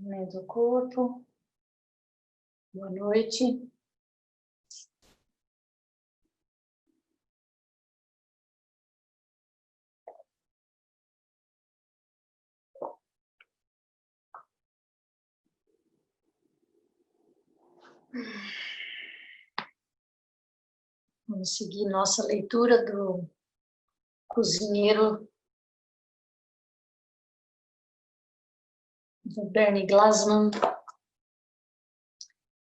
Do corpo. Boa noite. Vamos seguir nossa leitura do cozinheiro do Bernie Glassman.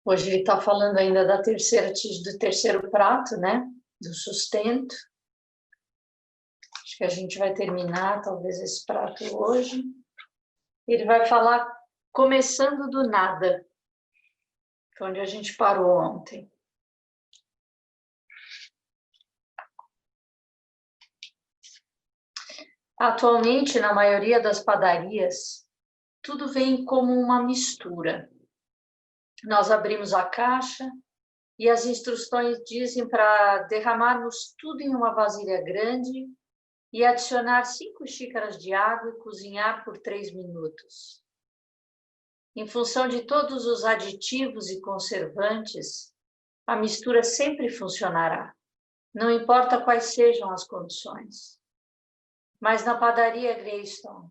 Hoje ele está falando ainda do terceiro prato, né? Do sustento. Acho que a gente vai terminar, talvez, esse prato hoje. Ele vai falar começando do nada, que é onde a gente parou ontem. Atualmente, na maioria das padarias, tudo vem como uma mistura. Nós abrimos a caixa e as instruções dizem para derramarmos tudo em uma vasilha grande e adicionar 5 xícaras de água e cozinhar por 3 minutos. Em função de todos os aditivos e conservantes, a mistura sempre funcionará, não importa quais sejam as condições. Mas na padaria Greystone,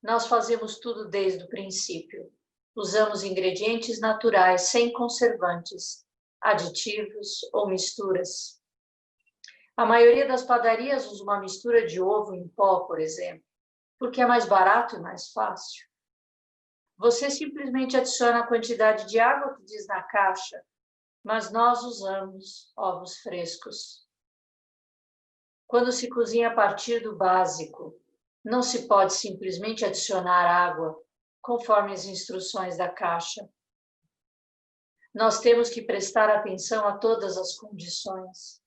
nós fazemos tudo desde o princípio. Usamos ingredientes naturais, sem conservantes, aditivos ou misturas. A maioria das padarias usa uma mistura de ovo em pó, por exemplo, porque é mais barato e mais fácil. Você simplesmente adiciona a quantidade de água que diz na caixa, mas nós usamos ovos frescos. Quando se cozinha a partir do básico, não se pode simplesmente adicionar água conforme as instruções da caixa. Nós temos que prestar atenção a todas as condições.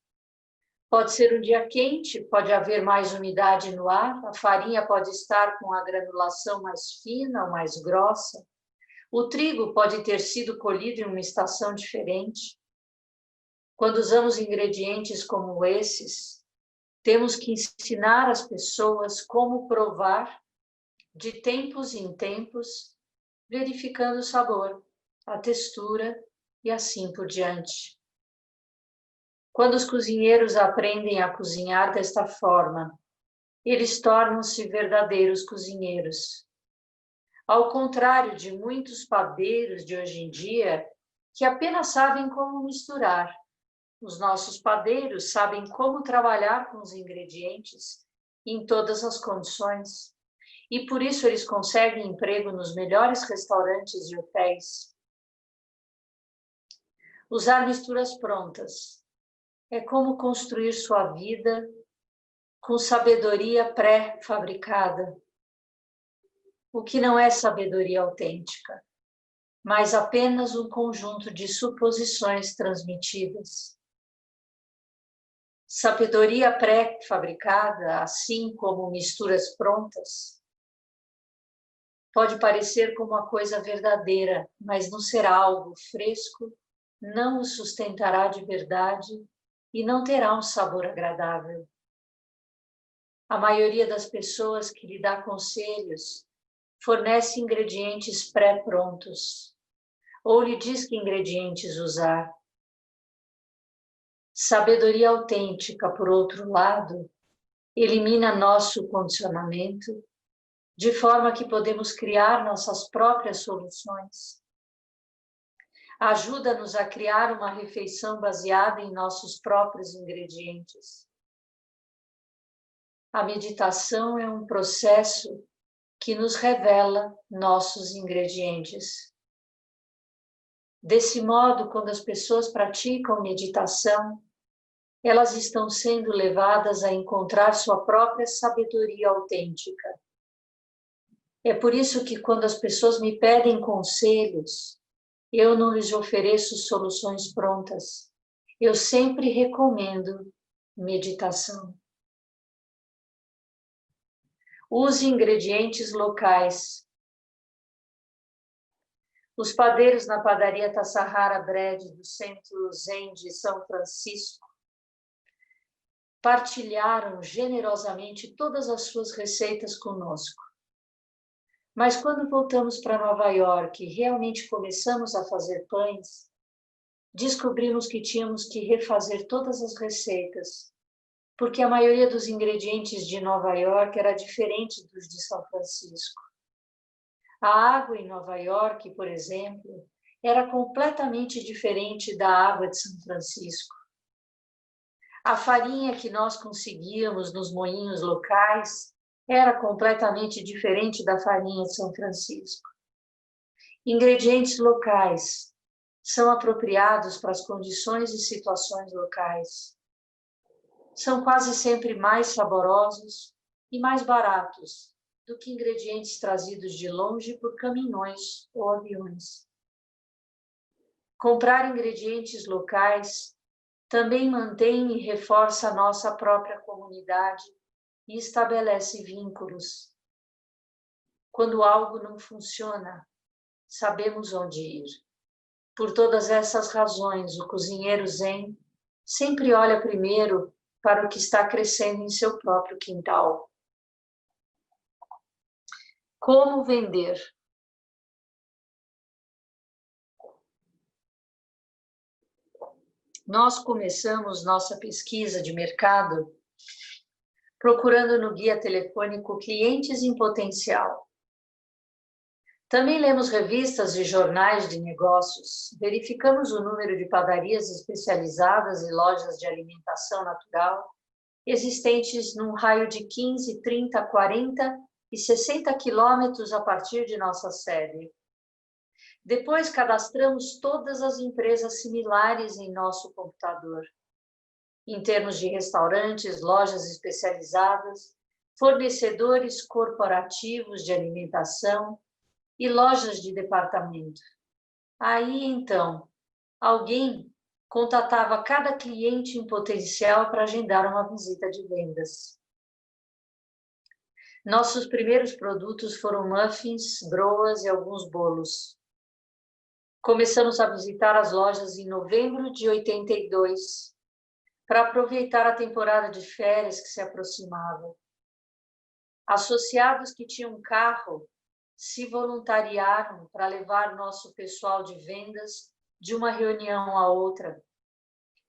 Pode ser um dia quente, pode haver mais umidade no ar, a farinha pode estar com a granulação mais fina ou mais grossa, o trigo pode ter sido colhido em uma estação diferente. Quando usamos ingredientes como esses, temos que ensinar as pessoas como provar, de tempos em tempos, verificando o sabor, a textura e assim por diante. Quando os cozinheiros aprendem a cozinhar desta forma, eles tornam-se verdadeiros cozinheiros. Ao contrário de muitos padeiros de hoje em dia, que apenas sabem como misturar, os nossos padeiros sabem como trabalhar com os ingredientes em todas as condições. E por isso eles conseguem emprego nos melhores restaurantes e hotéis. Usar misturas prontas é como construir sua vida com sabedoria pré-fabricada, o que não é sabedoria autêntica, mas apenas um conjunto de suposições transmitidas. Sabedoria pré-fabricada, assim como misturas prontas, pode parecer como uma coisa verdadeira, mas não será algo fresco, não o sustentará de verdade e não terá um sabor agradável. A maioria das pessoas que lhe dá conselhos fornece ingredientes pré-prontos ou lhe diz que ingredientes usar. Sabedoria autêntica, por outro lado, elimina nosso condicionamento, de forma que podemos criar nossas próprias soluções. Ajuda-nos a criar uma refeição baseada em nossos próprios ingredientes. A meditação é um processo que nos revela nossos ingredientes. Desse modo, quando as pessoas praticam meditação, elas estão sendo levadas a encontrar sua própria sabedoria autêntica. É por isso que quando as pessoas me pedem conselhos, eu não lhes ofereço soluções prontas. Eu sempre recomendo meditação. Use ingredientes locais. Os padeiros na padaria Tassahara Bread do Centro Zen de São Francisco partilharam generosamente todas as suas receitas conosco. Mas quando voltamos para Nova York e realmente começamos a fazer pães, descobrimos que tínhamos que refazer todas as receitas, porque a maioria dos ingredientes de Nova York era diferente dos de São Francisco. A água em Nova York, por exemplo, era completamente diferente da água de São Francisco. A farinha que nós conseguíamos nos moinhos locais era completamente diferente da farinha de São Francisco. Ingredientes locais são apropriados para as condições e situações locais. São quase sempre mais saborosos e mais baratos do que ingredientes trazidos de longe por caminhões ou aviões. Comprar ingredientes locais também mantém e reforça a nossa própria comunidade e estabelece vínculos. Quando algo não funciona, sabemos onde ir. Por todas essas razões, o cozinheiro zen sempre olha primeiro para o que está crescendo em seu próprio quintal. Como vender? Nós começamos nossa pesquisa de mercado procurando no guia telefônico clientes em potencial. Também lemos revistas e jornais de negócios, verificamos o número de padarias especializadas e lojas de alimentação natural existentes num raio de 15, 30, 40 e 60 quilômetros a partir de nossa sede. Depois cadastramos todas as empresas similares em nosso computador. Em termos de restaurantes, lojas especializadas, fornecedores corporativos de alimentação e lojas de departamento. Aí, então, alguém contatava cada cliente em potencial para agendar uma visita de vendas. Nossos primeiros produtos foram muffins, broas e alguns bolos. Começamos a visitar as lojas em novembro de 82, para aproveitar a temporada de férias que se aproximava. Associados que tinham carro se voluntariaram para levar nosso pessoal de vendas de uma reunião a outra.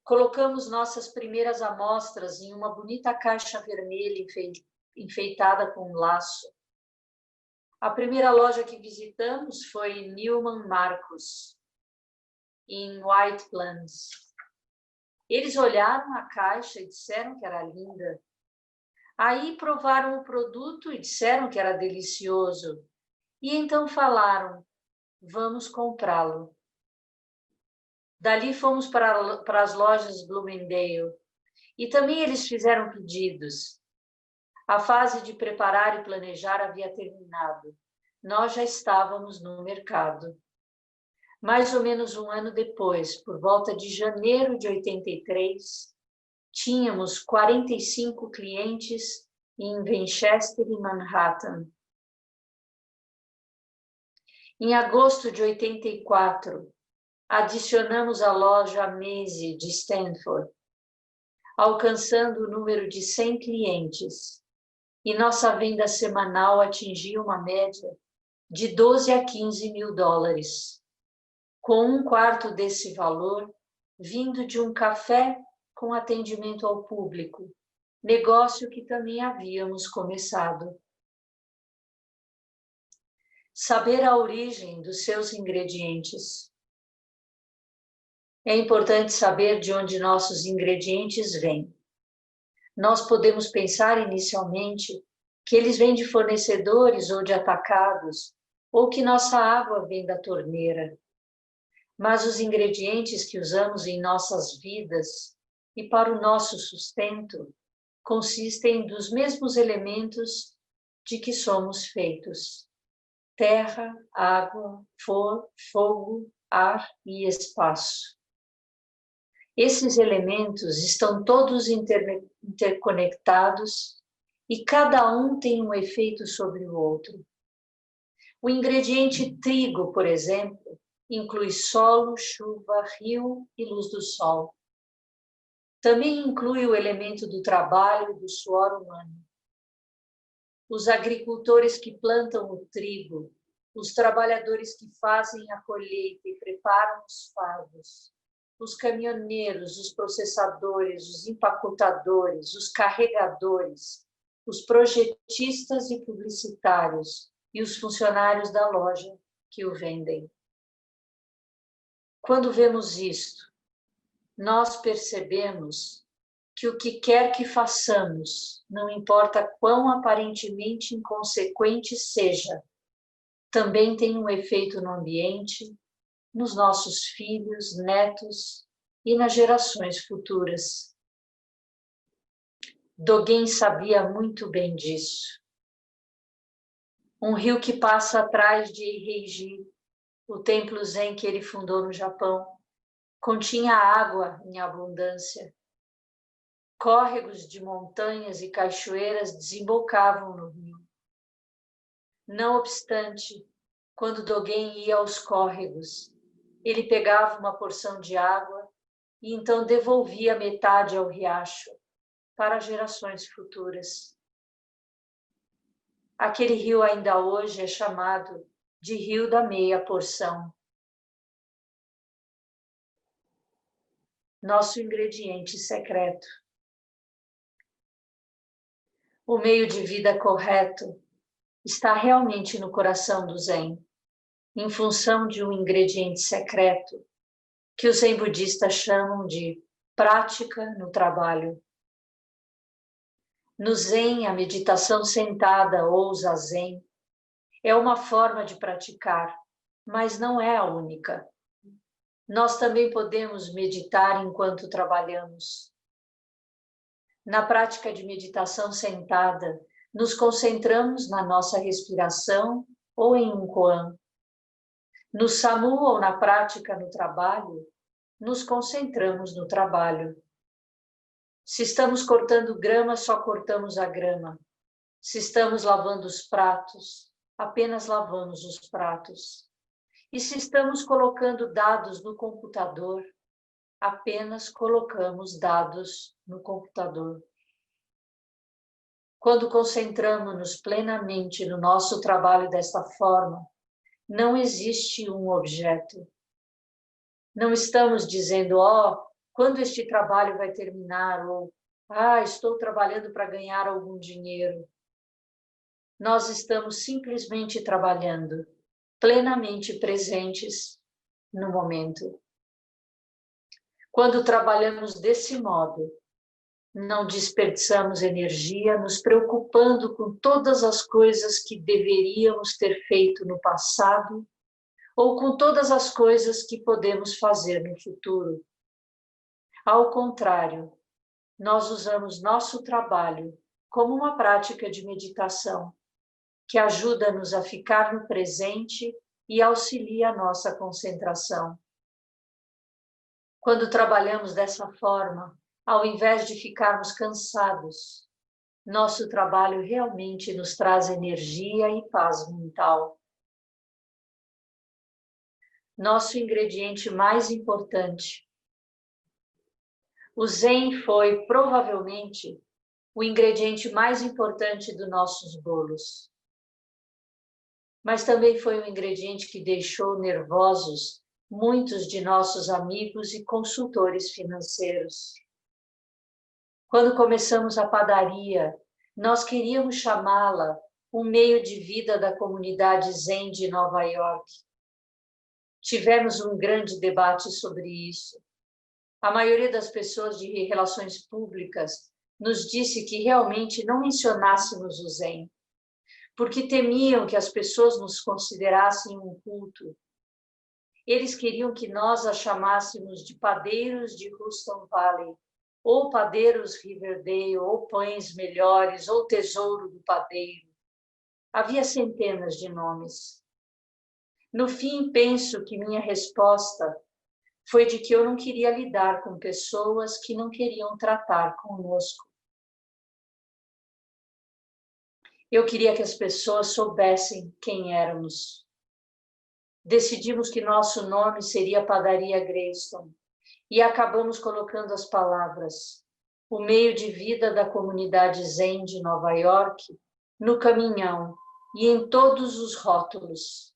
Colocamos nossas primeiras amostras em uma bonita caixa vermelha enfeitada com um laço. A primeira loja que visitamos foi Neiman Marcus, em White Plains. Eles olharam a caixa e disseram que era linda. Aí provaram o produto e disseram que era delicioso. E então falaram, vamos comprá-lo. Dali fomos para as lojas Bloomingdale. E também eles fizeram pedidos. A fase de preparar e planejar havia terminado. Nós já estávamos no mercado. Mais ou menos um ano depois, por volta de janeiro de 83, tínhamos 45 clientes em Winchester e Manhattan. Em agosto de 84, adicionamos a loja Macy de Stanford, alcançando o número de 100 clientes, e nossa venda semanal atingiu uma média de 12 a 15 mil dólares, com um quarto desse valor vindo de um café com atendimento ao público, negócio que também havíamos começado. Saber a origem dos seus ingredientes. É importante saber de onde nossos ingredientes vêm. Nós podemos pensar inicialmente que eles vêm de fornecedores ou de atacados, ou que nossa água vem da torneira. Mas os ingredientes que usamos em nossas vidas e para o nosso sustento consistem dos mesmos elementos de que somos feitos: terra, água, fogo, ar e espaço. Esses elementos estão todos interconectados e cada um tem um efeito sobre o outro. O ingrediente trigo, por exemplo, inclui solo, chuva, rio e luz do sol. Também inclui o elemento do trabalho e do suor humano. os agricultores que plantam o trigo, os trabalhadores que fazem a colheita e preparam os fardos, os caminhoneiros, os processadores, os empacotadores, os carregadores, os projetistas e publicitários e os funcionários da loja que o vendem. Quando vemos isto, nós percebemos que o que quer que façamos, não importa quão aparentemente inconsequente seja, também tem um efeito no ambiente, nos nossos filhos, netos e nas gerações futuras. Dogen sabia muito bem disso. Um rio que passa atrás de Eiheiji, o templo Zen que ele fundou no Japão, continha água em abundância. Córregos de montanhas e cachoeiras desembocavam no rio. Não obstante, quando Dogen ia aos córregos, ele pegava uma porção de água e então devolvia metade ao riacho para gerações futuras. Aquele rio ainda hoje é chamado de Rio da Meia Porção. Nosso ingrediente secreto. O meio de vida correto está realmente no coração do Zen, em função de um ingrediente secreto que os Zen budistas chamam de prática no trabalho. No Zen, a meditação sentada ou zazen é uma forma de praticar, mas não é a única. Nós também podemos meditar enquanto trabalhamos. Na prática de meditação sentada, nos concentramos na nossa respiração ou em um koan. No samu ou na prática no trabalho, nos concentramos no trabalho. Se estamos cortando grama, só cortamos a grama. Se estamos lavando os pratos, apenas lavamos os pratos. E se estamos colocando dados no computador, apenas colocamos dados no computador. Quando concentramos-nos plenamente no nosso trabalho desta forma, não existe um objeto. Não estamos dizendo, quando este trabalho vai terminar? Ou, estou trabalhando para ganhar algum dinheiro. Nós estamos simplesmente trabalhando, plenamente presentes no momento. Quando trabalhamos desse modo, não desperdiçamos energia nos preocupando com todas as coisas que deveríamos ter feito no passado ou com todas as coisas que podemos fazer no futuro. Ao contrário, nós usamos nosso trabalho como uma prática de meditação que ajuda-nos a ficar no presente e auxilia a nossa concentração. Quando trabalhamos dessa forma, ao invés de ficarmos cansados, nosso trabalho realmente nos traz energia e paz mental. Nosso ingrediente mais importante. O Zen foi, provavelmente, o ingrediente mais importante dos nossos bolos. Mas também foi um ingrediente que deixou nervosos muitos de nossos amigos e consultores financeiros. Quando começamos a padaria, nós queríamos chamá-la um meio de vida da comunidade Zen de Nova York. Tivemos um grande debate sobre isso. A maioria das pessoas de relações públicas nos disse que realmente não mencionássemos o Zen, porque temiam que as pessoas nos considerassem um culto. Eles queriam que nós a chamássemos de padeiros de Houston Valley, ou padeiros Riverdale, ou pães melhores, ou tesouro do padeiro. Havia centenas de nomes. No fim, penso que minha resposta foi de que eu não queria lidar com pessoas que não queriam tratar conosco. Eu queria que as pessoas soubessem quem éramos. Decidimos que nosso nome seria Padaria Greyston e acabamos colocando as palavras: o meio de vida da comunidade Zen de Nova York no caminhão e em todos os rótulos.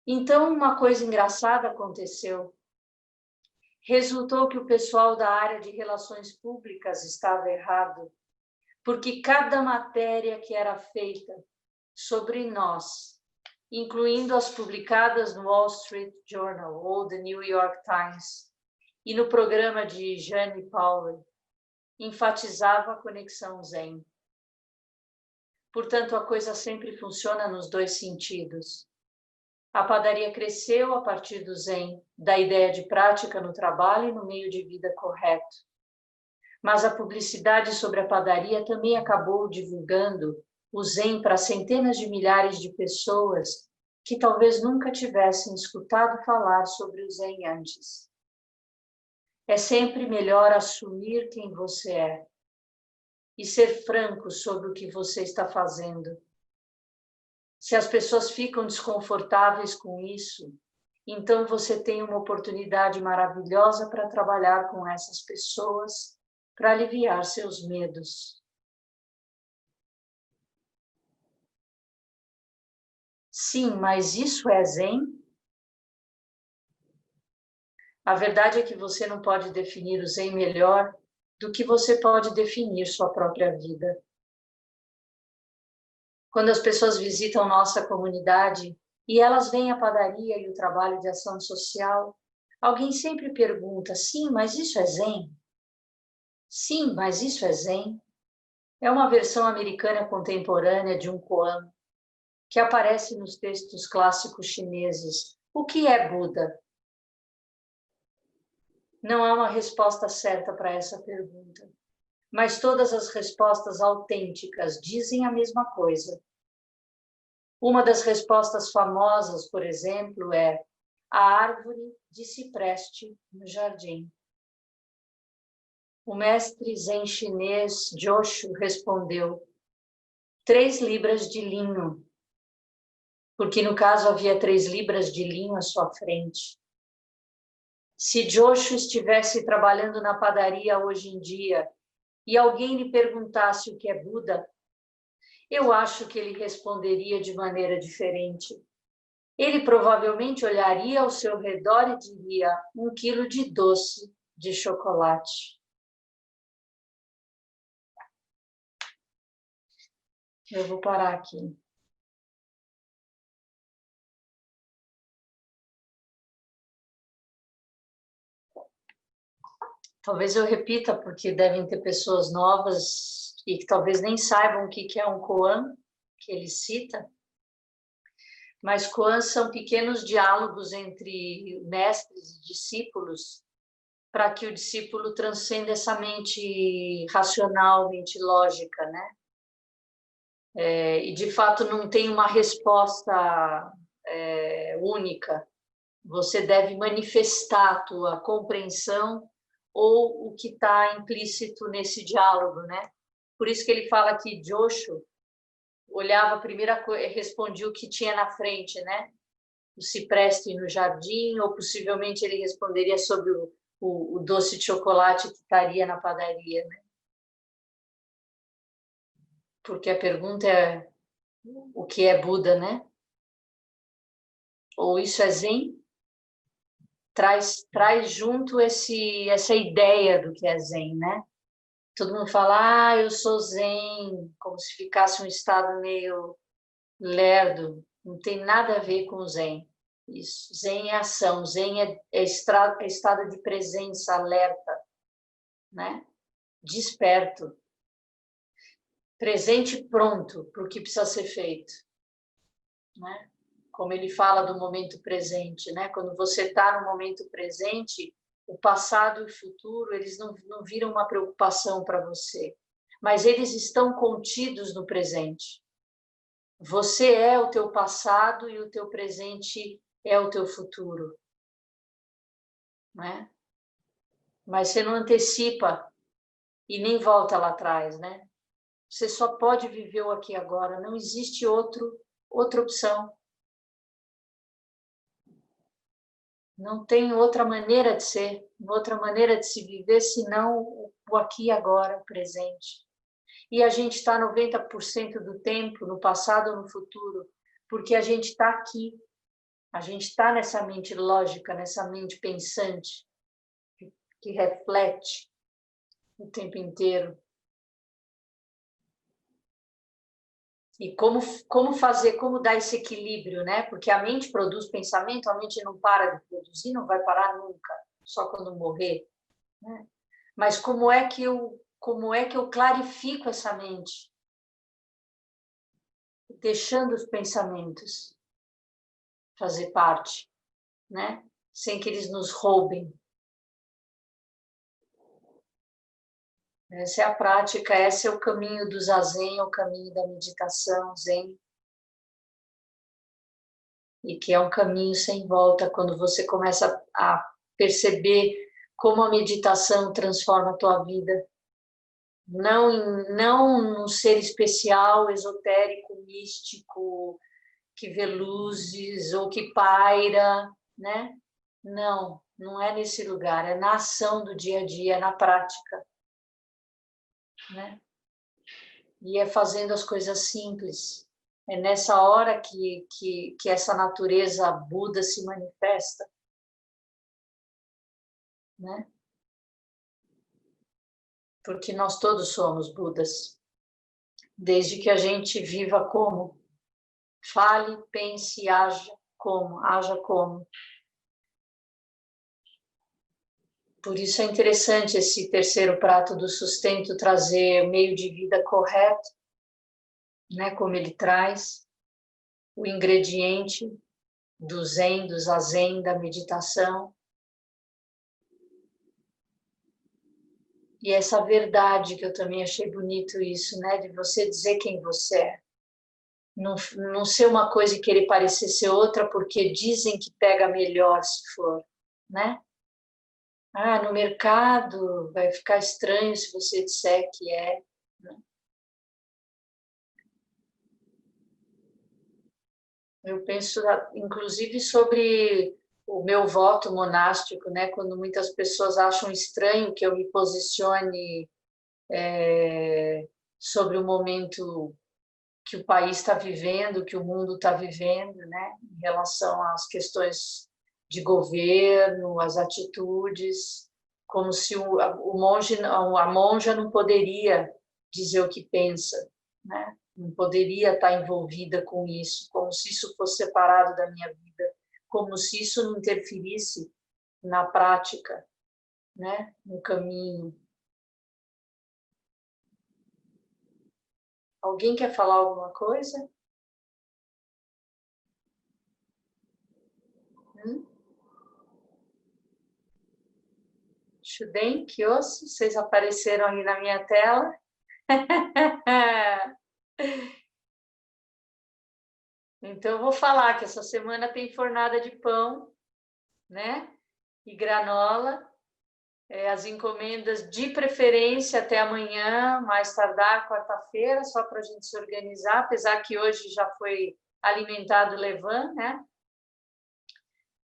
Então, uma coisa engraçada aconteceu. Resultou que o pessoal da área de relações públicas estava errado, porque cada matéria que era feita sobre nós, incluindo as publicadas no Wall Street Journal ou The New York Times e no programa de Jane Powell, enfatizava a conexão Zen. Portanto, a coisa sempre funciona nos dois sentidos. A padaria cresceu a partir do Zen, da ideia de prática no trabalho e no meio de vida correto. Mas a publicidade sobre a padaria também acabou divulgando o Zen para centenas de milhares de pessoas que talvez nunca tivessem escutado falar sobre o Zen antes. É sempre melhor assumir quem você é e ser franco sobre o que você está fazendo. Se as pessoas ficam desconfortáveis com isso, então você tem uma oportunidade maravilhosa para trabalhar com essas pessoas, para aliviar seus medos. Sim, mas isso é Zen? A verdade é que você não pode definir o Zen melhor do que você pode definir sua própria vida. Quando as pessoas visitam nossa comunidade e elas veem a padaria e o trabalho de ação social, alguém sempre pergunta: sim, mas isso é Zen? Sim, mas isso é Zen? É uma versão americana contemporânea de um koan que aparece nos textos clássicos chineses. O que é Buda? Não há uma resposta certa para essa pergunta, mas todas as respostas autênticas dizem a mesma coisa. Uma das respostas famosas, por exemplo, é a árvore de cipreste no jardim. O mestre zen chinês Joshu respondeu: 3 libras de linho, porque no caso havia 3 libras de linho à sua frente. Se Joshu estivesse trabalhando na padaria hoje em dia e alguém lhe perguntasse o que é Buda, eu acho que ele responderia de maneira diferente. Ele provavelmente olharia ao seu redor e diria: 1 quilo de doce de chocolate. Eu vou parar aqui. Talvez eu repita, porque devem ter pessoas novas e que talvez nem saibam o que é um koan, que ele cita. Mas koans são pequenos diálogos entre mestres e discípulos, para que o discípulo transcenda essa mente racional, mente lógica, né? E de fato não tem uma resposta única. Você deve manifestar a tua compreensão ou o que está implícito nesse diálogo, né? Por isso que ele fala que Joshu olhava a primeira coisa, respondia o que tinha na frente, né? O cipreste no jardim, ou possivelmente ele responderia sobre o doce de chocolate que estaria na padaria, né? Porque a pergunta é o que é Buda, né? Ou isso é Zen? Traz junto essa ideia do que é Zen, né? Todo mundo fala, eu sou Zen, como se ficasse um estado meio lerdo. Não tem nada a ver com Zen. Isso. Zen é ação, Zen é estado de presença, alerta, né? Desperto, presente pronto para o que precisa ser feito, né? Como ele fala do momento presente, né? Quando você está no momento presente, o passado e o futuro, eles não viram uma preocupação para você, mas eles estão contidos no presente. Você é o teu passado e o teu presente é o teu futuro, né? Mas você não antecipa e nem volta lá atrás, né? Você só pode viver o aqui e agora, não existe outra opção. Não tem outra maneira de ser, outra maneira de se viver senão o aqui e agora, o presente. e a gente está 90% do tempo, no passado ou no futuro, porque a gente está aqui, a gente está nessa mente lógica, nessa mente pensante, que reflete o tempo inteiro. E como fazer, como dar esse equilíbrio, né? Porque a mente produz pensamento, a mente não para de produzir, não vai parar nunca, só quando morrer, né? Mas como é que eu clarifico essa mente? Deixando os pensamentos fazer parte, né? Sem que eles nos roubem. Essa é a prática, esse é o caminho do zazen, o caminho da meditação zen. E que é um caminho sem volta quando você começa a perceber como a meditação transforma a tua vida. Não num ser especial, esotérico, místico, que vê luzes ou que paira, né? Não é nesse lugar, é na ação do dia a dia, é na prática, né? E é fazendo as coisas simples. É nessa hora que essa natureza Buda se manifesta, né? Porque nós todos somos Budas, desde que a gente viva como, fale, pense e haja como. Por isso é interessante esse terceiro prato do sustento trazer o meio de vida correto, né, como ele traz, o ingrediente do zen, do zazen, da meditação. E essa verdade que eu também achei bonito isso, né, de você dizer quem você é. Não ser uma coisa e querer parecer ser outra porque dizem que pega melhor se for, né? Ah, no mercado vai ficar estranho se você disser que é, né? Eu penso, inclusive, sobre o meu voto monástico, né? Quando muitas pessoas acham estranho que eu me posicione sobre o momento que o país está vivendo, que o mundo está vivendo, né? Em relação às questões de governo, às atitudes, como se o monge, a monja não poderia dizer o que pensa, né? Não poderia estar envolvida com isso, como se isso fosse separado da minha vida, como se isso não interferisse na prática, né? No caminho. Alguém quer falar alguma coisa? Shuden, Kyosu, vocês apareceram aí na minha tela. Então, eu vou falar que essa semana tem fornada de pão, né? E granola. As encomendas de preferência até amanhã, mais tardar quarta-feira, só para a gente se organizar, apesar que hoje já foi alimentado o Levan, né?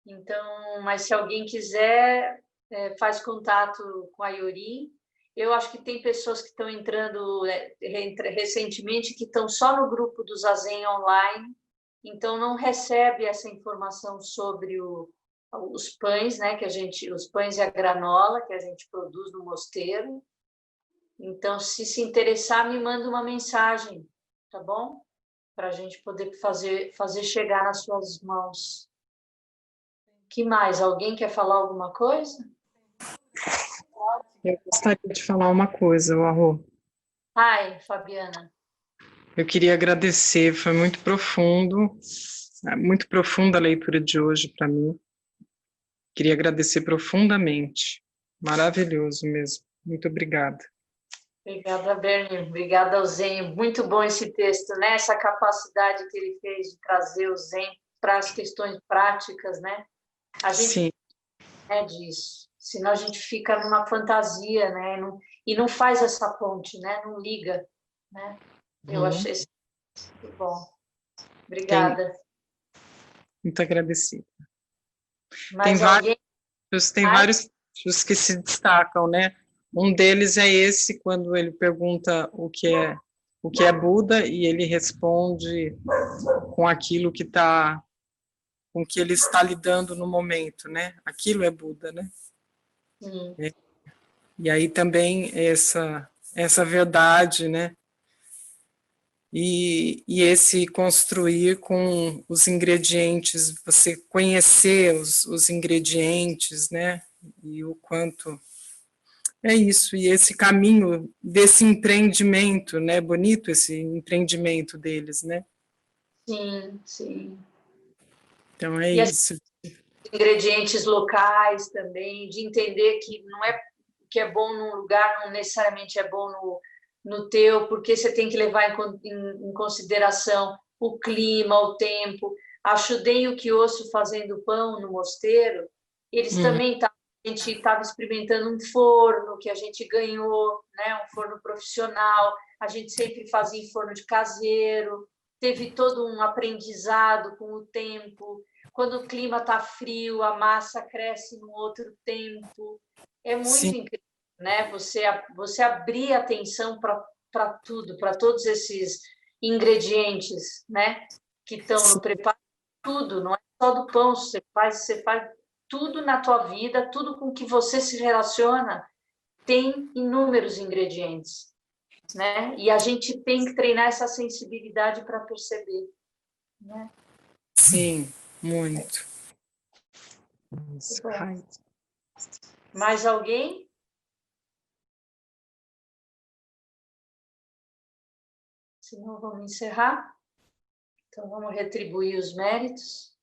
Então, mas se alguém quiser, faz contato com a Iori. Eu acho que tem pessoas que estão entrando recentemente que estão só no grupo do Zazen online, então não recebe essa informação sobre os pães, né, os pães e a granola que a gente produz no mosteiro. Então, se interessar, me manda uma mensagem, tá bom? Para a gente poder fazer chegar nas suas mãos. Que mais? Alguém quer falar alguma coisa? Eu gostaria de falar uma coisa, Arro. Ai, Fabiana. Eu queria agradecer, foi muito profunda a leitura de hoje para mim. Queria agradecer profundamente. Maravilhoso mesmo. Muito obrigada. Obrigada, Bernie. Obrigada ao Zen. Muito bom esse texto, né? Essa capacidade que ele fez de trazer o Zen para as questões práticas, né? A gente Sim. é disso. Senão a gente fica numa fantasia, né? E não faz essa ponte, né? Não liga, né? Eu achei isso muito bom. Obrigada. Muito agradecida. Mais alguém? Tem vários textos que se destacam, né? Um deles é esse, quando ele pergunta o que é Buda, e ele responde com aquilo que está, com que ele está lidando no momento, né? Aquilo é Buda, né? É. E aí também essa verdade, né? E esse construir com os ingredientes, você conhecer os ingredientes, né? E o quanto é isso, e esse caminho desse empreendimento, né? Bonito esse empreendimento deles, né? Sim, sim. Então é E isso. ingredientes locais também, de entender que não é o que é bom num lugar, não necessariamente é bom no teu, porque você tem que levar em consideração o clima, o tempo. Acho o Kiosso fazendo pão no mosteiro, eles também estavam, a gente estava experimentando um forno que a gente ganhou, né, um forno profissional, a gente sempre fazia em forno de caseiro, teve todo um aprendizado com o tempo. Quando o clima está frio, a massa cresce num outro tempo. É muito Sim. incrível, né? Você abrir atenção para tudo, para todos esses ingredientes, né? Que estão no preparo, tudo, não é só do pão, você faz tudo na tua vida, tudo com que você se relaciona tem inúmeros ingredientes, né? E a gente tem que treinar essa sensibilidade para perceber, né? Sim, muito. Mais alguém? Senão vamos encerrar. Então vamos retribuir os méritos.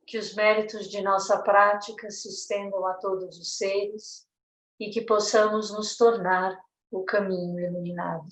Que os méritos de nossa prática se estendam a todos os seres e que possamos nos tornar o caminho iluminado.